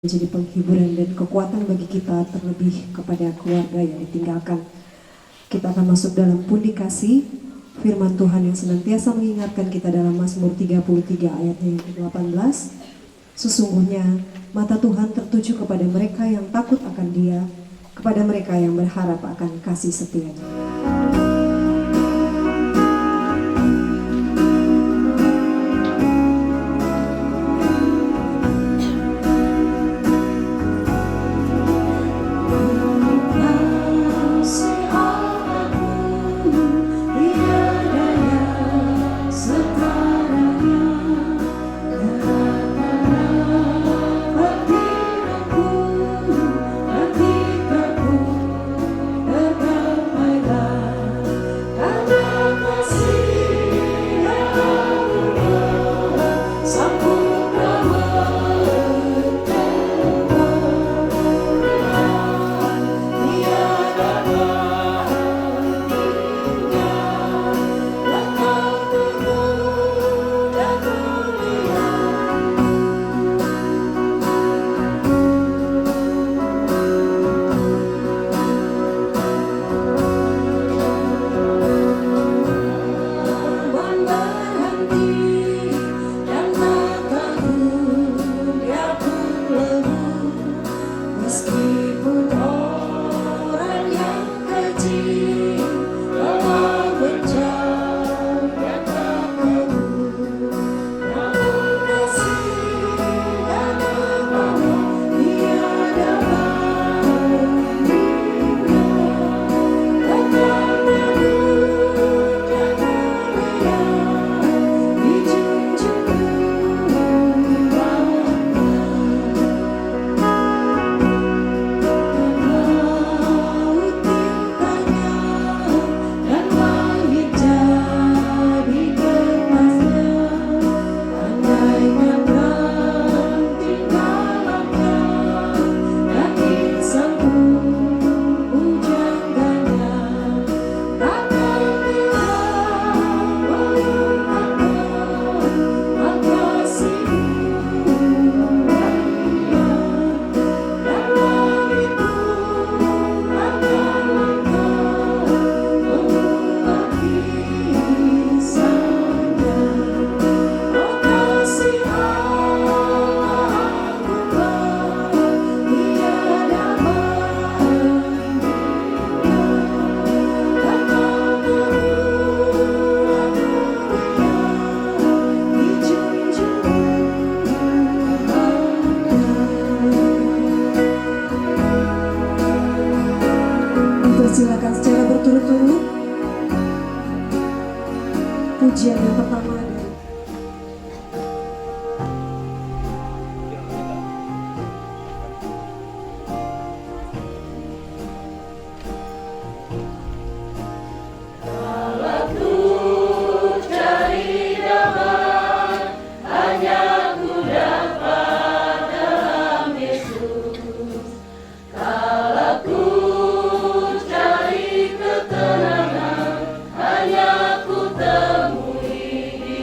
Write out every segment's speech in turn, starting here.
menjadi penghiburan dan kekuatan bagi kita, terlebih kepada keluarga yang ditinggalkan. Kita akan masuk dalam pundi kasih firman Tuhan yang senantiasa mengingatkan kita dalam Mazmur 33 ayatnya yang ke-18. Sesungguhnya mata Tuhan tertuju kepada mereka yang takut akan Dia, kepada mereka yang berharap akan kasih setia-Nya. Silakan secara berturut-turut. Pujian yang pertama dari Hanya ku temui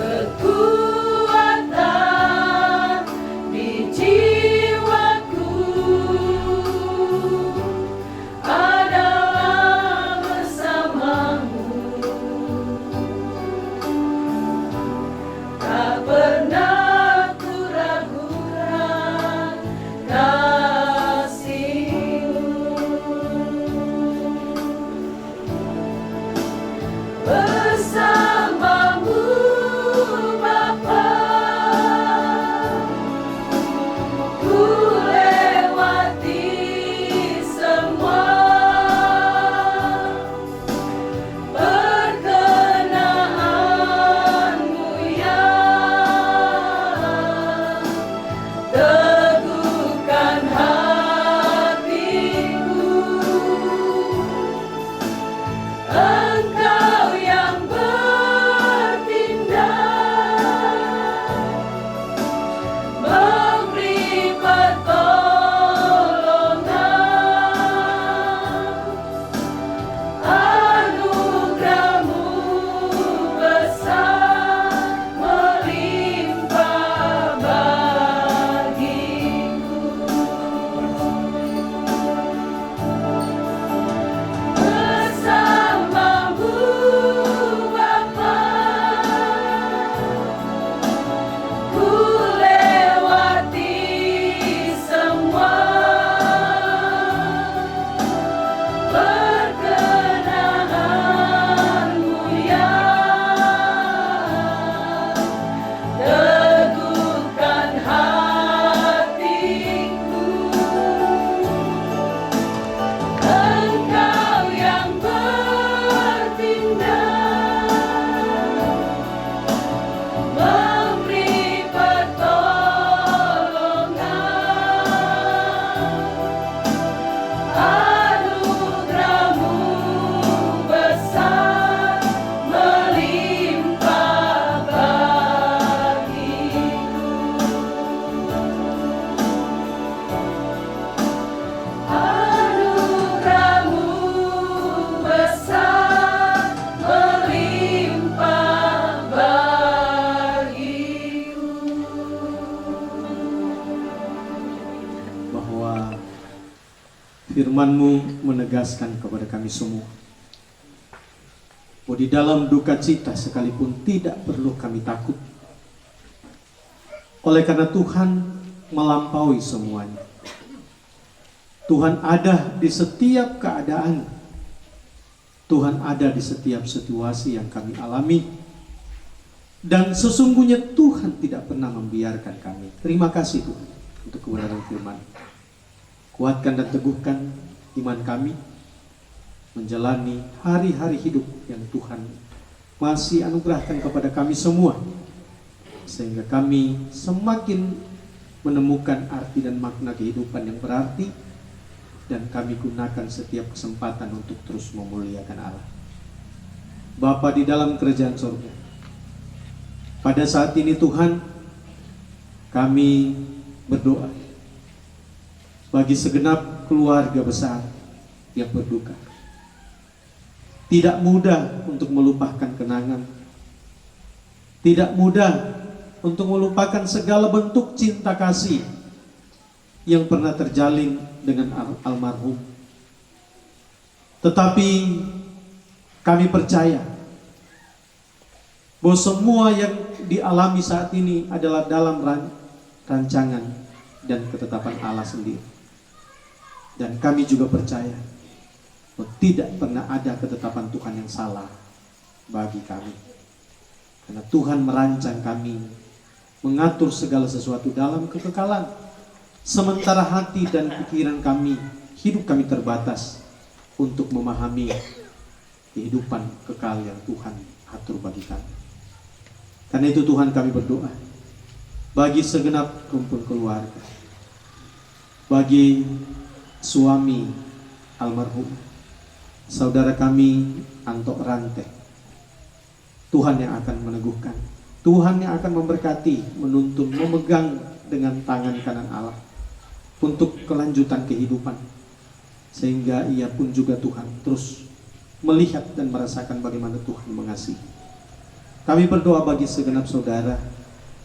kekuatan di jiwaku adalah bersamamu. Tak pernah ku ragukan kasih-Mu. Bersamamu Bapa, ku lewati semua perkenaanmu yang teguhkan hatiku. Engkau yang bertindak, memberi pertolongan, anugerah-Mu besar melimpah bagiku. Bersamamu Bapa, ku lewati semua perkenaanmu yang teguhkan hatiku. Engkau yang bertindak, memberi pertolongan, anugerah-Mu besar melimpah bagiku. Anugerah-Mu besar melimpah bagiku. Bahwa firman-Mu menegaskan kepada kami semua bahwa di dalam duka cita sekalipun tidak perlu kami takut, oleh karena Tuhan melampaui semuanya. Tuhan ada di setiap keadaan. Tuhan ada di setiap situasi yang kami alami. Dan sesungguhnya Tuhan tidak pernah membiarkan kami. Terima kasih Tuhan untuk kebenaran firman. Kuatkan dan teguhkan iman kami menjalani hari-hari hidup yang Tuhan masih anugerahkan kepada kami semua, sehingga kami semakin menemukan arti dan makna kehidupan yang berarti, dan kami gunakan setiap kesempatan untuk terus memuliakan Allah. Bapa di dalam kerajaan surga, pada saat ini Tuhan, kami berdoa bagi segenap keluarga besar yang berduka. Tidak mudah untuk melupakan kenangan. Tidak mudah untuk melupakan segala bentuk cinta kasih yang pernah terjalin dengan almarhum. Tetapi kami percaya bahwa semua yang dialami saat ini adalah dalam rancangan dan ketetapan Allah sendiri. Dan kami juga percaya bahwa tidak pernah ada ketetapan Tuhan yang salah bagi kami. Karena Tuhan merancang kami, mengatur segala sesuatu dalam kekekalan. Sementara hati dan pikiran kami, hidup kami terbatas untuk memahami kehidupan kekal yang Tuhan atur bagi kami. Karena itu Tuhan, kami berdoa bagi segenap rumpun keluarga, bagi suami almarhum, saudara kami Anto Rante, Tuhan yang akan meneguhkan, Tuhan yang akan memberkati, menuntun, memegang dengan tangan kanan Allah untuk kelanjutan kehidupan, sehingga ia pun juga Tuhan terus melihat dan merasakan bagaimana Tuhan mengasihi. Kami berdoa bagi segenap saudara.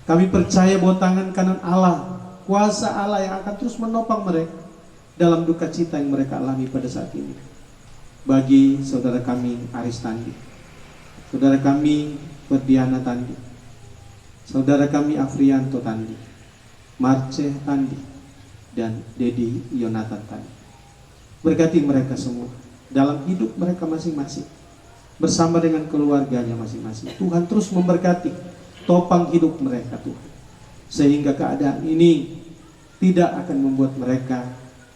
Kami percaya bahwa tangan kanan Allah, kuasa Allah yang akan terus menopang mereka dalam duka cita yang mereka alami pada saat ini. Bagi saudara kami Aris Tandi, saudara kami Ferdiana Tandi, saudara kami Afrianto Tandi, Marce Tandi, dan Dedi Yonatan Tandi. Berkati mereka semua dalam hidup mereka masing-masing, bersama dengan keluarganya masing-masing. Tuhan terus memberkati, topang hidup mereka Tuhan, sehingga keadaan ini tidak akan membuat mereka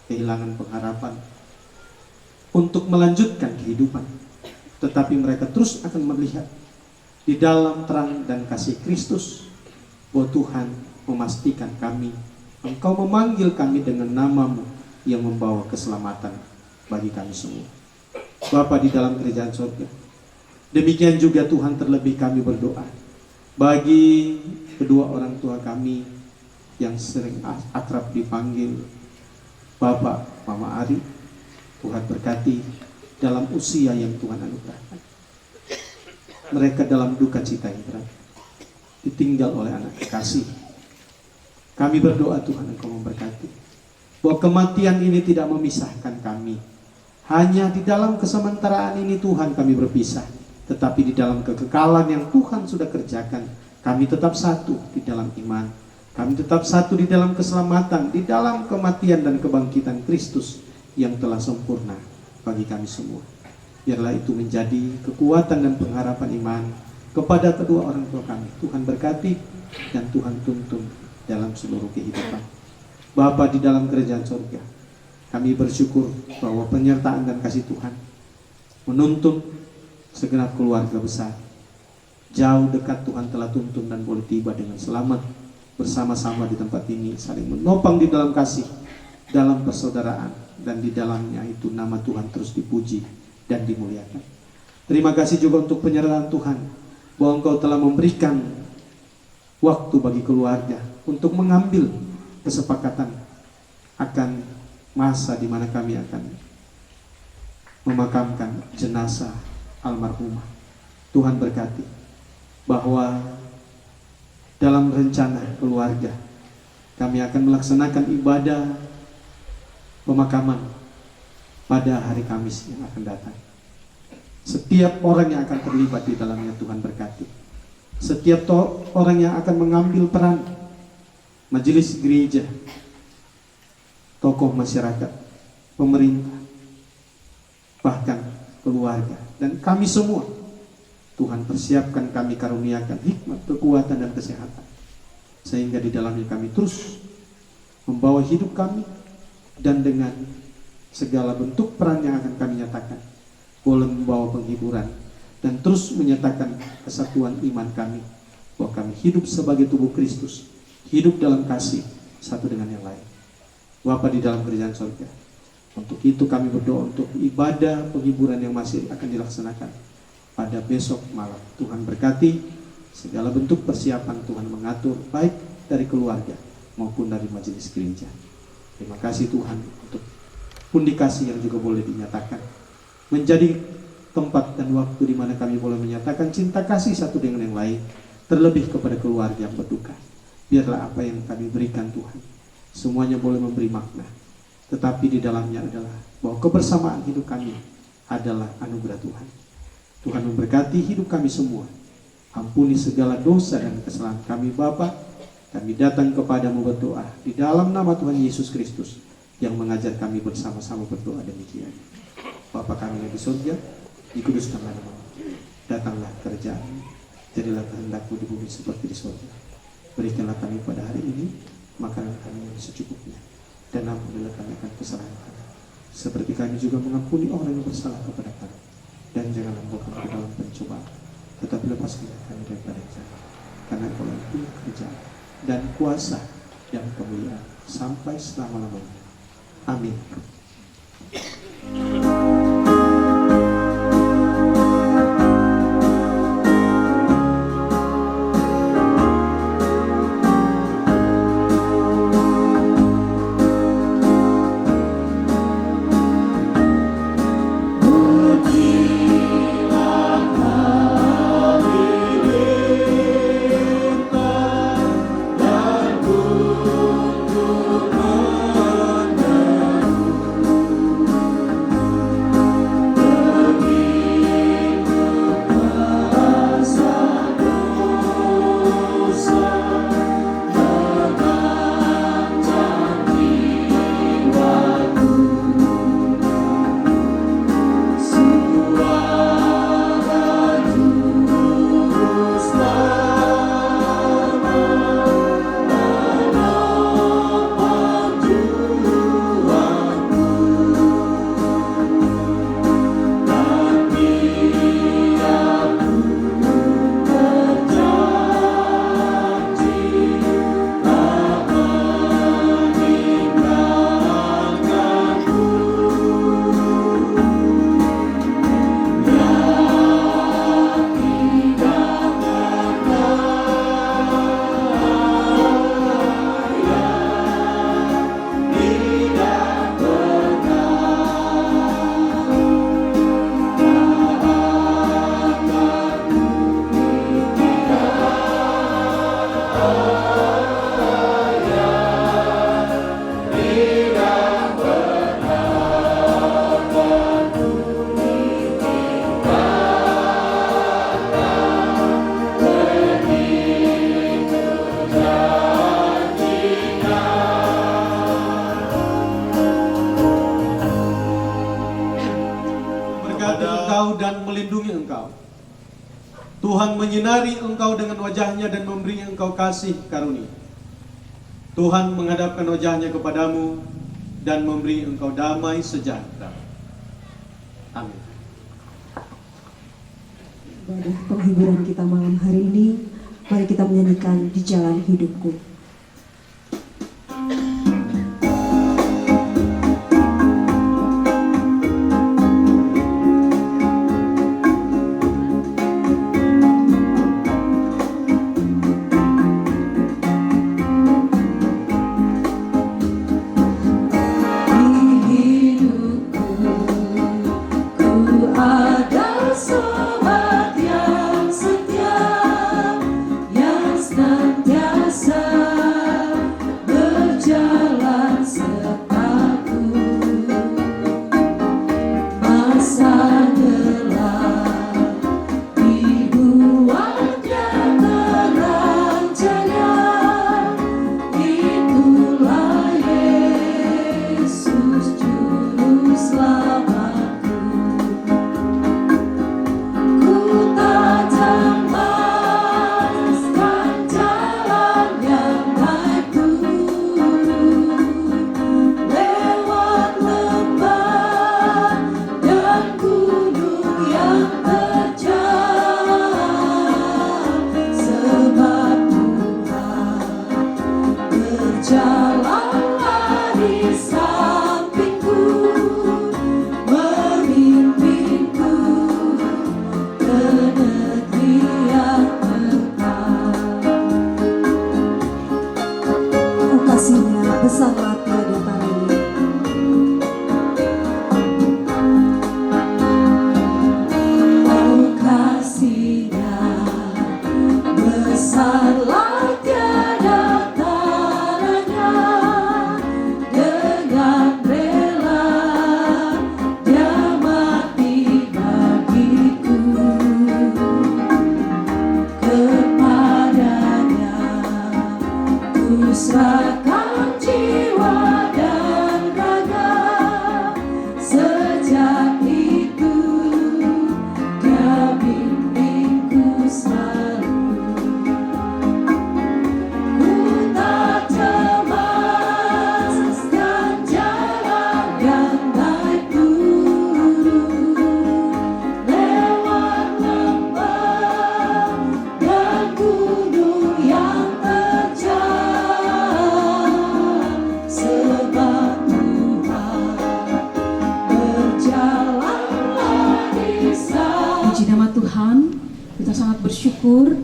kehilangan pengharapan untuk melanjutkan kehidupan, tetapi mereka terus akan melihat di dalam terang dan kasih Kristus bahwa Tuhan memastikan kami, Engkau memanggil kami dengan namamu yang membawa keselamatan bagi kami semua. Bapa di dalam kerajaan surga, demikian juga Tuhan, terlebih kami berdoa bagi kedua orang tua kami yang sering akrab dipanggil Bapak Mama Ari. Tuhan berkati dalam usia yang Tuhan anugerahkan. Mereka dalam duka cita yang berat, ditinggal oleh anak kekasih. Kami berdoa Tuhan, Engkau memberkati bahwa kematian ini tidak memisahkan kami. Hanya di dalam kesementaraan ini Tuhan kami berpisah, tetapi di dalam kekekalan yang Tuhan sudah kerjakan, kami tetap satu di dalam iman. Kami tetap satu di dalam keselamatan, di dalam kematian dan kebangkitan Kristus yang telah sempurna bagi kami semua. Biarlah itu menjadi kekuatan dan pengharapan iman kepada kedua orang tua kami. Tuhan berkati dan Tuhan tuntun dalam seluruh kehidupan. Bapa di dalam kerajaan surga, kami bersyukur bahwa penyertaan dan kasih Tuhan menuntun segenap keluarga besar. Jauh dekat Tuhan telah tuntun dan boleh tiba dengan selamat bersama-sama di tempat ini, saling menopang di dalam kasih, dalam persaudaraan, dan di dalamnya itu nama Tuhan terus dipuji dan dimuliakan. Terima kasih juga untuk penyertaan Tuhan, bahwa Engkau telah memberikan waktu bagi keluarga untuk mengambil kesepakatan akan masa di mana kami akan memakamkan jenazah almarhumah. Tuhan berkati bahwa dalam rencana keluarga kami akan melaksanakan ibadah pemakaman pada hari Kamis yang akan datang. Setiap orang yang akan terlibat di dalamnya Tuhan berkati. Setiap orang yang akan mengambil peran, majelis gereja, tokoh masyarakat, pemerintah, bahkan keluarga, dan kami semua, Tuhan persiapkan, kami karuniakan hikmat, kekuatan, dan kesehatan, sehingga di dalamnya kami terus membawa hidup kami, dan dengan segala bentuk peran yang akan kami nyatakan, boleh membawa penghiburan dan terus menyatakan kesatuan iman kami, bahwa kami hidup sebagai tubuh Kristus, hidup dalam kasih satu dengan yang lain. Bapa di dalam kerajaan surga, untuk itu kami berdoa untuk ibadah penghiburan yang masih akan dilaksanakan pada besok malam. Tuhan berkati segala bentuk persiapan, Tuhan mengatur baik dari keluarga maupun dari majelis gereja. Terima kasih Tuhan untuk pundi kasih yang juga boleh dinyatakan, menjadi tempat dan waktu di mana kami boleh menyatakan cinta kasih satu dengan yang lain, terlebih kepada keluarga yang berduka. Biarlah apa yang kami berikan Tuhan, semuanya boleh memberi makna, tetapi di dalamnya adalah bahwa kebersamaan hidup kami adalah anugerah Tuhan. Tuhan memberkati hidup kami semua. Ampuni segala dosa dan kesalahan kami Bapa. Kami datang kepadamu berdoa di dalam nama Tuhan Yesus Kristus yang mengajar kami bersama-sama berdoa demikian. Bapa kami yang di surga, dikuduskanlah namamu. Datanglah kerajaan-Mu, jadilah kehendak-Mu di bumi seperti di surga. Berikanlah kami pada hari ini makanan kami yang secukupnya, dan ampunilah kami akan kesalahan kami, seperti kami juga mengampuni orang yang bersalah kepada kami. Dan janganlah membawa kami ke dalam pencobaan, tetapi lepaskanlah kami daripada jahat. Karena Engkau yang punya kerajaan dan kuasa dan kemuliaan sampai selama-lamanya. Amin. Tuhan menyinari engkau dengan wajahnya dan memberi engkau kasih karunia. Tuhan menghadapkan wajahnya kepadamu dan memberi engkau damai sejahtera. Amin. Ibadah penghiburan kita malam hari ini, mari kita menyanyikan Di Jalan Hidupku. Besarlah tiada tanding. Oh kasih-Nya besarlah tiada taranya, dengan rela Dia mati bagiku. Kepadanya ku serahkan jiwa dan raga, sejak itu Dia bimbingku selalu. Ku tak cemaskan jalan yang naik turun, lewat lembah dan gunung yang terjal, sebab Tuhan berjalanlah di sana. Puji nama Tuhan, kita sangat bersyukur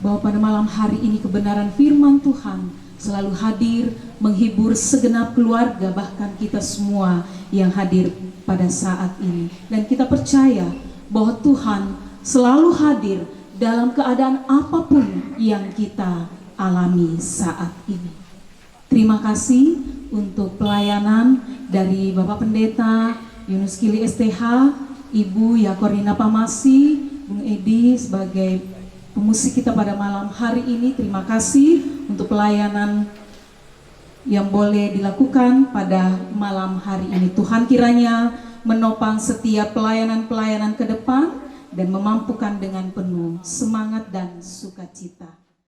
bahwa pada malam hari ini kebenaran firman Tuhan selalu hadir menghibur segenap keluarga, bahkan kita semua yang hadir pada saat ini. Dan kita percaya bahwa Tuhan selalu hadir dalam keadaan apapun yang kita alami saat ini. Terima kasih untuk pelayanan dari Bapak Pendeta Yunus Kili STH, Ibu Yakorina Pamasi, Bung Edi sebagai pemusik kita pada malam hari ini. Terima kasih untuk pelayanan yang boleh dilakukan pada malam hari ini. Tuhan kiranya menopang setiap pelayanan-pelayanan ke depan dan memampukan dengan penuh semangat dan sukacita.